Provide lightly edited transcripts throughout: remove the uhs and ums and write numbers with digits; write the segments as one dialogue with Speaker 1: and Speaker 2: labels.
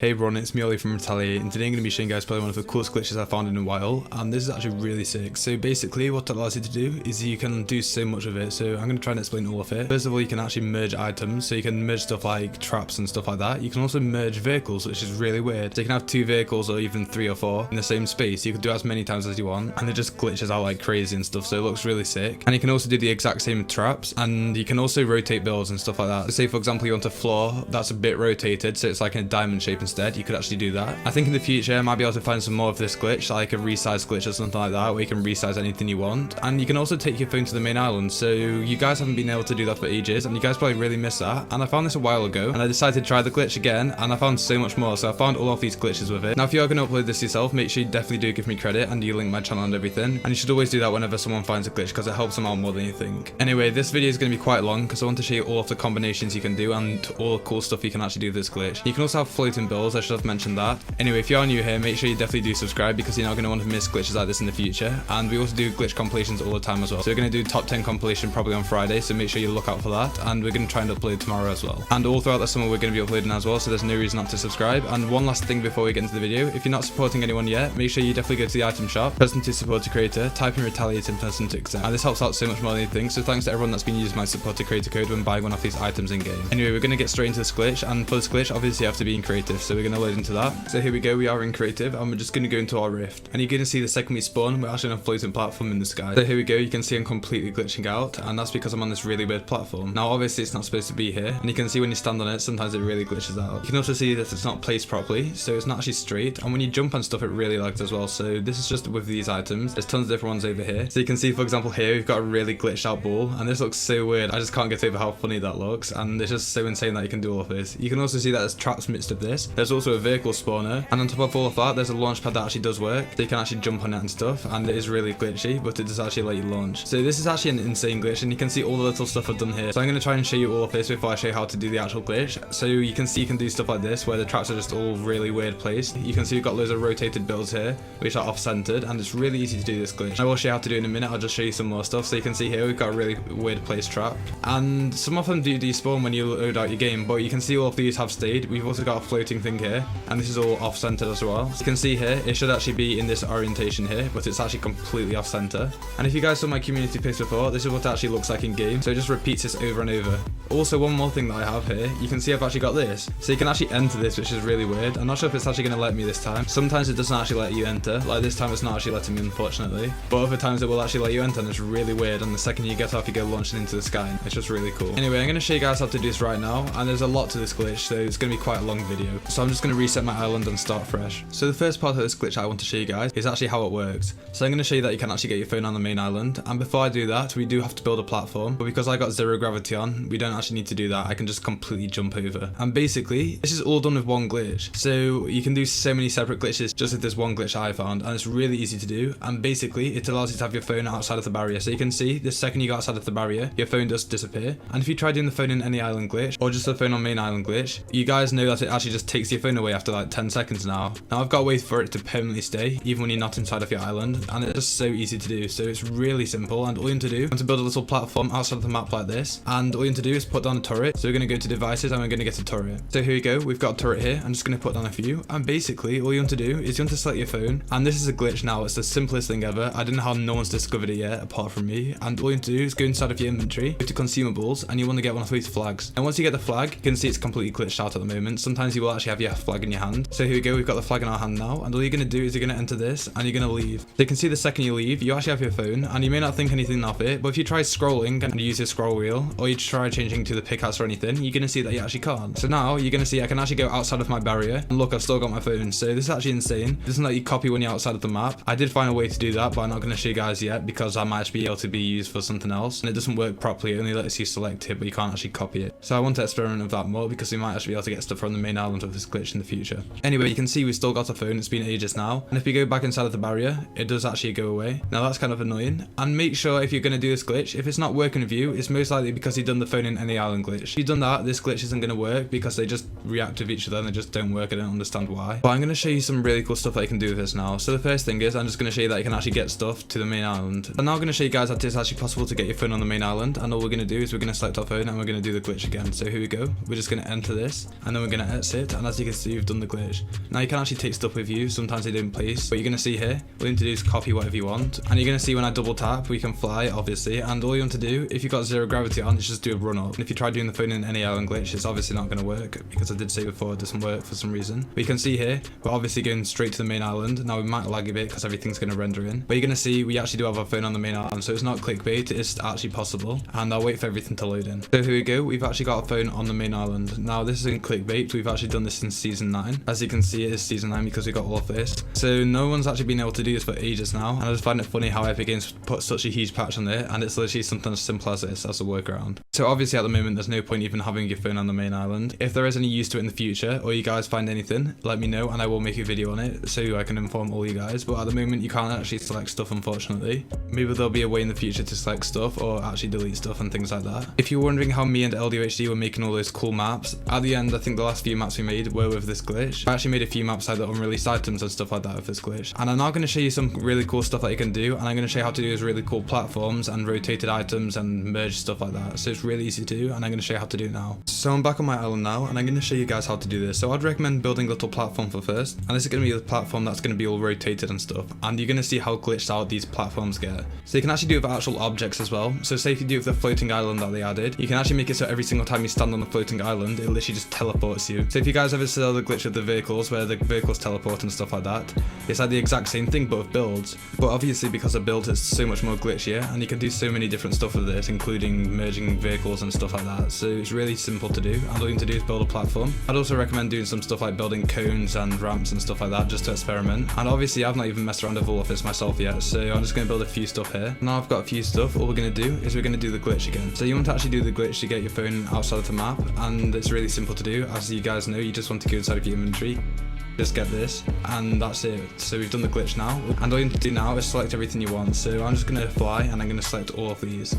Speaker 1: Hey everyone, it's me Ollie from Retaliate, and today I'm going to be showing you guys probably one of the coolest glitches I found in a while, and this is actually really sick. So basically what it allows you to do is you can do so much of it, so I'm going to try and explain all of it. First of all, you can actually merge items, so you can merge stuff like traps and stuff like that. You can also merge vehicles, which is really weird. So you can have 2 vehicles or even 3 or 4 in the same space. You can do as many times as you want, and it just glitches out like crazy and stuff, so it looks really sick. And you can also do the exact same traps, and you can also rotate builds and stuff like that. So say for example you want a floor that's a bit rotated, so it's like in a diamond shape instead, you could actually do that. I think in the future I might be able to find some more of this glitch, like a resize glitch or something like that, where you can resize anything you want. And you can also take your phone to the main island, so you guys haven't been able to do that for ages, and you guys probably really miss that. And I found this a while ago, and I decided to try the glitch again, and I found so much more, so I found all of these glitches with it. Now if you are going to upload this yourself, make sure you definitely do give me credit, and you link my channel and everything, and you should always do that whenever someone finds a glitch, because it helps them out more than you think. Anyway, this video is going to be quite long, because I want to show you all of the combinations you can do, and all the cool stuff you can actually do with this glitch. You can also have floating builds, I should have mentioned that. Anyway, if you are new here, make sure you definitely do subscribe, because you're not going to want to miss glitches like this in the future. And we also do glitch compilations all the time as well. So we're going to do top 10 compilation probably on Friday, so make sure you look out for that. And we're going to try and upload tomorrow as well. And all throughout the summer we're going to be uploading as well, so there's no reason not to subscribe. And one last thing before we get into the video, if you're not supporting anyone yet, make sure you definitely go to the item shop, person to support a creator, type in Retaliate and person to accept. And this helps out so much more than you think, so thanks to everyone that's been using my support a creator code when buying one of these items in game. Anyway, we're going to get straight into this glitch, and for this glitch obviously you have to be in creative, so we're going to load into that. So here we go, we are in creative, and we're just going to go into our rift, and you're going to see the second we spawn we're actually on a floating platform in the sky. So here we go, you can see I'm completely glitching out, and that's because I'm on this really weird platform. Now obviously it's not supposed to be here, and you can see when you stand on it sometimes it really glitches out. You can also see that it's not placed properly, so it's not actually straight, and when you jump on stuff it really lags as well. So this is just with these items, there's tons of different ones over here. So you can see for example here we've got a really glitched out ball, and this looks so weird, I just can't get over how funny that looks, and it's just so insane that you can do all of this. You can also see that there's traps mixed with this, there's also a vehicle spawner, and on top of all of that there's a launch pad that actually does work, so you can actually jump on it and stuff, and it is really glitchy, but it does actually let you launch. So this is actually an insane glitch, and you can see all the little stuff I've done here. So I'm going to try and show you all of this before I show you how to do the actual glitch. So you can see you can do stuff like this, where the traps are just all really weird placed. You can see we've got loads of rotated builds here, which are off-centered, and it's really easy to do this glitch. I will show you how to do it in a minute, I'll just show you some more stuff. So you can see here we've got a really weird placed trap, and some of them do despawn when you load out your game, but you can see all of these have stayed. We've also got a floating thing here, and this is all off-centered as well. So you can see here, it should actually be in this orientation here, but it's actually completely off center. And if you guys saw my community post before, this is what it actually looks like in game, so it just repeats this over and over. Also, one more thing that I have here, you can see I've actually got this, so you can actually enter this, which is really weird. I'm not sure if it's actually going to let me this time. Sometimes it doesn't actually let you enter, like this time it's not actually letting me, unfortunately, but other times it will actually let you enter, and it's really weird, and the second you get off you go launching into the sky. It's just really cool. Anyway, I'm going to show you guys how to do this right now, and there's a lot to this glitch, so it's going to be quite a long video, so I'm just going to reset my island and start fresh. So the first part of this glitch I want to show you guys is actually how it works. So I'm going to show you that you can actually get your phone on the main island, and before I do that we do have to build a platform, but because I got 0 gravity on, we don't actually need to do that. I can just completely jump over, and basically this is all done with one glitch. So you can do so many separate glitches just with this one glitch I found, and it's really easy to do, and basically it allows you to have your phone outside of the barrier. So you can see the second you go outside of the barrier your phone does disappear, and if you try doing the phone in any island glitch or just the phone on main island glitch, you guys know that it actually just takes your phone away after like 10 seconds now. Now I've got a way for it to permanently stay even when you're not inside of your island, and it's just so easy to do. So it's really simple, and all you need to do is to build a little platform outside of the map like this, and all you need to do is put down a turret. So we're going to go to devices and we're going to get a turret. So here we go, we've got a turret here. I'm just going to put down a few, and basically all you want to do is you want to select your phone, and this is a glitch now, it's the simplest thing ever. I don't know how no one's discovered it yet apart from me, and all you need to do is go inside of your inventory, go to consumables, and you want to get one of these flags. And once you get the flag, you can see it's completely glitched out at the moment. Sometimes you will actually have your flag in your hand. So here we go, we've got the flag in our hand now, and all you're going to do is you're going to enter this and you're going to leave. So you can see the second you leave you actually have your phone, and you may not think anything of it, but if you try scrolling and use your scroll wheel, or you try changing to the pickaxe or anything, you're going to see that you actually can't. So now you're going to see I can actually go outside of my barrier, and look, I've still got my phone. So this is actually insane. It doesn't let you copy when you're outside of the map. I did find a way to do that, but I'm not going to show you guys yet because I might be able to be used for something else, and it doesn't work properly. It only lets you select it, but you can't actually copy it. So I want to experiment with that more, because we might actually be able to get stuff from the main island with this glitch in the future. Anyway, you can see we've still got a phone. It's been ages now, and if you go back inside of the barrier it does actually go away. Now that's kind of annoying, and make sure if you're going to do this glitch, if it's not working with you, it's most likely because you've done the phone in any island glitch. If you've done that, this glitch isn't going to work because they just react with each other and they just don't work. I don't understand why, but I'm going to show you some really cool stuff that you can do with this now. So the first thing is I'm just going to show you that you can actually get stuff to the main island. I'm now going to show you guys that it's actually possible to get your phone on the main island, and all we're going to do is we're going to select our phone and we're going to do the glitch again. So here we go, we're just going to enter this, and then we're going to exit, and as you can see, we've done the glitch. Now you can actually take stuff with you, sometimes they don't place. What you're gonna see here, all you need to do is copy whatever you want, and you're gonna see when I double tap, we can fly, obviously, and all you want to do, if you've got zero gravity on, is just do a run up. And if you try doing the phone in any island glitch, it's obviously not gonna work, because I did say before it doesn't work for some reason. But you can see here, we're obviously going straight to the main island. Now we might lag a bit because everything's gonna render in, but you're gonna see we actually do have our phone on the main island, so it's not clickbait, it's actually possible. And I'll wait for everything to load in. So here we go, we've actually got our phone on the main island. Now this isn't clickbait, we've actually done this since season 9. As you can see, it is season 9 because we got all of this. So no one's actually been able to do this for ages now, and I just find it funny how Epic Games put such a huge patch on there, and it's literally something as simple as this as a workaround. So obviously at the moment there's no point even having your phone on the main island. If there is any use to it in the future, or you guys find anything, let me know and I will make a video on it so I can inform all you guys. But at the moment you can't actually select stuff, unfortunately. Maybe there'll be a way in the future to select stuff or actually delete stuff and things like that. If you're wondering how me and LDHD were making all those cool maps, at the end I think the last few maps we made were with this glitch. I actually made a few maps like the unreleased items and stuff like that with this glitch. And I'm now going to show you some really cool stuff that you can do, and I'm going to show you how to do those really cool platforms and rotated items and merge stuff like that. So it's really easy to do, and I'm going to show you how to do it now. So I'm back on my island now, and I'm going to show you guys how to do this. So I'd recommend building a little platform for first, and this is going to be the platform that's going to be all rotated and stuff, and you're going to see how glitched out these platforms get. So you can actually do it with actual objects as well. So say if you do it with the floating island that they added, you can actually make it so every single time you stand on the floating island, it literally just teleports you. So if you guys ever saw the glitch with the vehicles where the vehicles teleport and stuff like that, it's like the exact same thing but with builds. But obviously because of builds it's so much more glitchier, and you can do so many different stuff with this, including merging vehicles and stuff like that. So it's really simple to do, and all you need to do is build a platform. I'd also recommend doing some stuff like building cones and ramps and stuff like that just to experiment. And obviously I've not even messed around with all of this myself yet, so I'm just going to build a few stuff here. Now I've got a few stuff, all we're going to do is we're going to do the glitch again. So you want to actually do the glitch to get your phone outside of the map, and it's really simple to do. As you guys know, you just want to go inside of your inventory, just get this, and that's it. So we've done the glitch now, and all you need to do now is select everything you want. So I'm just going to fly, and I'm going to select all of these.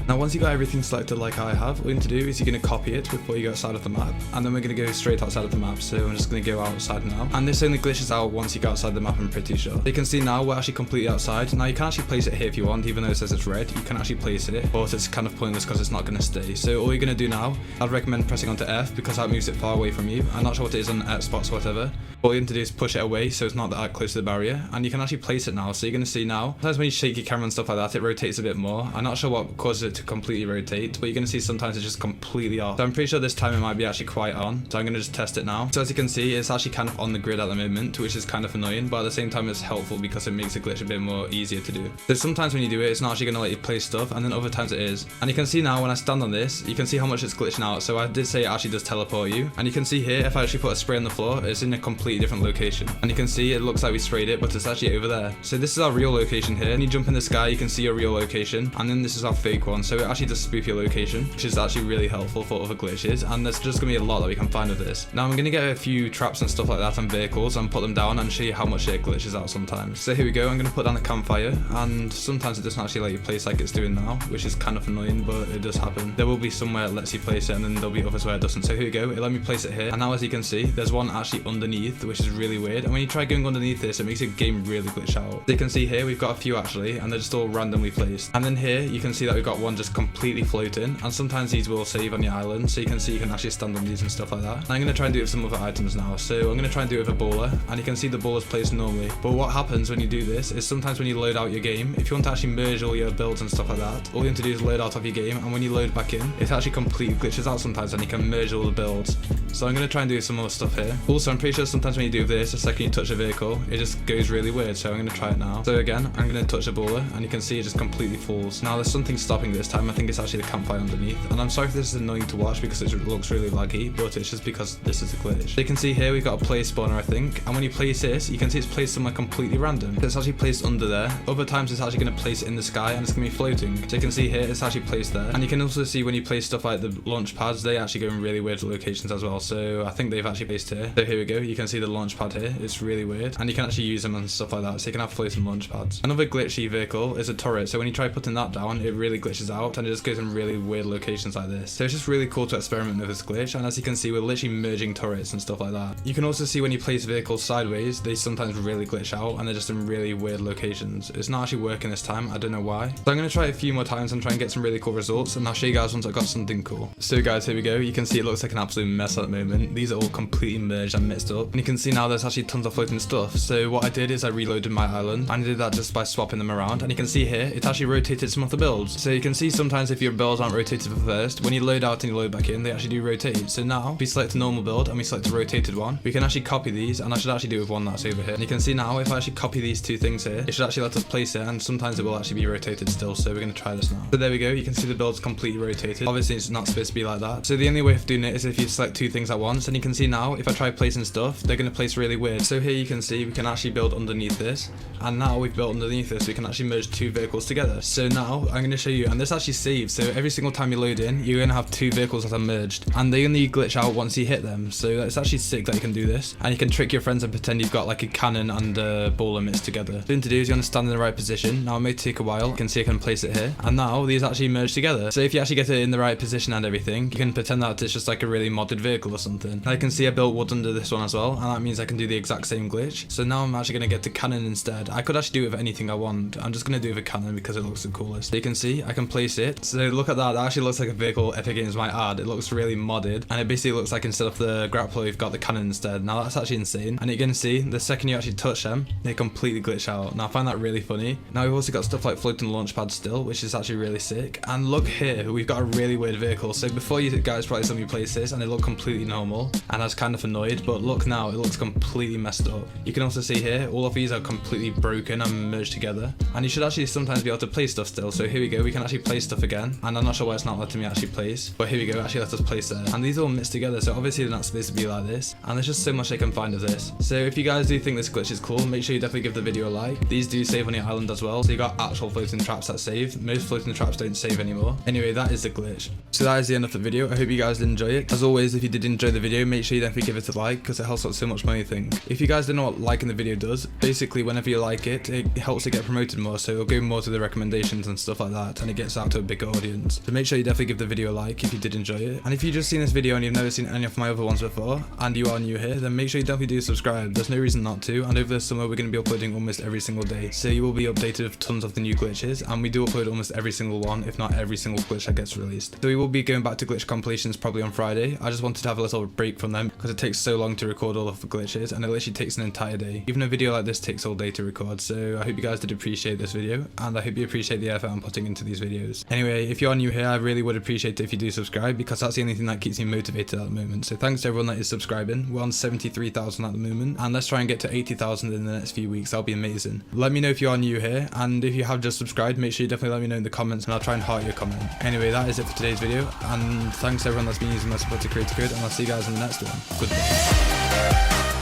Speaker 1: Now once you got everything selected like I have, all you need to do is you're going to copy it before you go outside of the map, and then we're going to go straight outside of the map. So I'm just going to go outside now, and this only glitches out once you go outside the map, I'm pretty sure. You can see now we're actually completely outside. Now you can actually place it here if you want, even though it says it's red, you can actually place it, but it's kind of pointless because it's not going to stay. So all you're going to do now, I'd recommend pressing onto F because that moves it far away from you. I'm not sure what it is on Xbox or whatever. All you need to do is push it away so it's not that close to the barrier, and you can actually place it now. So you're going to see now, sometimes when you shake your camera and stuff like that, it rotates a bit more. I'm not sure what causes it to completely rotate, but you're going to see sometimes it's just completely off. So I'm pretty sure this time it might be actually quite on, so I'm going to just test it now. So as you can see, it's actually kind of on the grid at the moment, which is kind of annoying, but at the same time it's helpful because it makes the glitch a bit more easier to do. So sometimes when you do it, it's not actually going to let you place stuff, and then other times it is. And you can see now when I stand on this, you can see how much it's glitching out. So I did say it actually does teleport you, and you can see here if I actually put a spray on the floor, it's in a completely different location. And you can see it looks like we sprayed it, but it's actually over there. So this is our real location here. When you jump in the sky, you can see your real location, and then this is our fake one. So it actually does spoof your location, which is actually really helpful for other glitches, and there's just gonna be a lot that we can find with this. Now I'm gonna get a few traps and stuff like that on vehicles and put them down and show you how much it glitches out sometimes. So here we go, I'm gonna put down a campfire, and sometimes it doesn't actually let you place like it's doing now, which is kind of annoying, but it does happen. There will be somewhere it lets you place it, and then there'll be others where it doesn't. So here we go, it let me place it here, and now as you can see, there's one actually underneath, which is really weird. And when you try going underneath this, it makes your game really glitch out. So you can see here we've got a few actually, and they're just all randomly placed. And then here you can see that we've got one just completely floating, and sometimes these will save on your island, so you can see you can actually stand on these and stuff like that. And I'm going to try and do it with some other items now. So I'm going to try and do it with a bowler, and you can see the bowler's placed normally. But what happens when you do this is sometimes when you load out your game, if you want to actually merge all your builds and stuff like that, all you have to do is load out of your game, and when you load back in, it actually completely glitches out sometimes, and you can merge all the builds. So I'm going to try and do some more stuff here. Also, I'm pretty sure sometimes when you do this, the second you touch a vehicle, it just goes really weird. So I'm going to try it now. So again, I'm going to touch a bowler, and you can see it just completely falls. Now there's something stopping this time. I think it's actually the campfire underneath, and I'm sorry if this is annoying to watch because it looks really laggy, but it's just because this is a glitch. So you can see here we've got a place spawner, I think, and when you place this, you can see it's placed somewhere completely random. It's actually placed under there. Other times it's actually going to place it in the sky, and it's going to be floating. So you can see here it's actually placed there, and you can also see when you place stuff like the launch pads, they actually go in really weird locations as well. So I think they've actually placed here. So here we go, you can see the launch pad here. It's really weird, and you can actually use them and stuff like that. So you can have floating launch pads. Another glitchy vehicle is a turret. So when you try putting that down, it really glitches out and it just goes in really weird locations like this. So it's just really cool to experiment with this glitch, and as you can see, we're literally merging turrets and stuff like that. You can also see when you place vehicles sideways, they sometimes really glitch out and they're just in really weird locations. It's not actually working this time, I don't know why. So I'm going to try it a few more times and try and get some really cool results, and I'll show you guys once I've got something cool. So guys, here we go. You can see it looks like an absolute mess at the moment. These are all completely merged and mixed up, and you can see now there's actually tons of floating stuff. So what I did is I reloaded my island, and I did that just by swapping them around, and you can see here it actually rotated some of the builds. So you can see sometimes if your builds aren't rotated for first, when you load out and you load back in, they actually do rotate. So now if we select a normal build and we select a rotated one, we can actually copy these, and I should actually do it with one that's over here. And you can see now if I actually copy these two things here, it should actually let us place it, and sometimes it will actually be rotated still. So we're going to try this now. So there we go, you can see the build's completely rotated. Obviously it's not supposed to be like that. So the only way of doing it is if you select two things at once, and you can see now if I try placing stuff, they're going to place really weird. So here you can see we can actually build underneath this, and now we've built underneath this, we can actually merge two vehicles together. So now I'm going to show you, and this actually saves. So every single time you load in, you're going to have two vehicles that are merged, and they only glitch out once you hit them. So it's actually sick that you can do this, and you can trick your friends and pretend you've got like a cannon and a ball mixed together. What you're going to do is you're going to stand in the right position. Now it may take a while, you can see I can place it here, and now these actually merge together. So if you actually get it in the right position and everything, you can pretend that it's just like a really modded vehicle or something. And I can see I built wood under this one as well, and that means I can do the exact same glitch. So now I'm actually going to get the cannon instead. I could actually do it with anything I want. I'm just going to do it with a cannon because it looks the coolest. So you can see I can place it. So look at that, that actually looks like a vehicle Epic Games might add. It looks really modded, and it basically looks like instead of the grappler you've got the cannon instead. Now that's actually insane, and you can see the second you actually touch them, they completely glitch out. Now I find that really funny. Now we've also got stuff like floating launch pads still, which is actually really sick. And look here, we've got a really weird vehicle. So before, you guys probably saw me place this and it looked completely normal, and I was kind of annoyed, but look now, it looks completely messed up. You can also see here all of these are completely broken and merged together, and you should actually sometimes be able to place stuff still. So here we go, we can actually place stuff again, and I'm not sure why it's not letting me actually place, but here we go, actually let us place there, and these all mixed together. So obviously they're not supposed to be like this, and there's just so much I can find of this. So if you guys do think this glitch is cool, make sure you definitely give the video a like. These do save on your island as well, so you got actual floating traps that save. Most floating traps don't save anymore. Anyway, that is the glitch. So that is the end of the video. I hope you guys did enjoy it. As always, if you did enjoy the video, make sure you definitely give it a like, because it helps out so much more than you think. If you guys don't know what liking the video does, basically whenever you like it, it helps it get promoted more, so it'll go more to the recommendations and stuff like that, and it gets out to a bigger audience. So make sure you definitely give the video a like if you did enjoy it. And if you've just seen this video and you've never seen any of my other ones before, and you are new here, then make sure you definitely do subscribe. There's no reason not to, and over the summer we're going to be uploading almost every single day, so you will be updated with tons of the new glitches, and we do upload almost every single one, if not every single glitch that gets released. So we will be going back to glitch compilations probably on Friday. I just wanted to have a little break from them because it takes so long to record all of the glitches, and it literally takes an entire day. Even a video like this takes all day to record, so I hope you guys did appreciate this video, and I hope you appreciate the effort I'm putting into these videos. Anyway, if you are new here, I really would appreciate it if you do subscribe, because that's the only thing that keeps me motivated at the moment. So thanks to everyone that is subscribing. We're on 73,000 at the moment, and let's try and get to 80,000 in the next few weeks. That'll be amazing. Let me know if you are new here, and if you have just subscribed, make sure you definitely let me know in the comments, and I'll try and heart your comment. Anyway, that is it for today's video, and thanks to everyone that's been using my support to create a code, and I'll see you guys in the next one. Goodbye.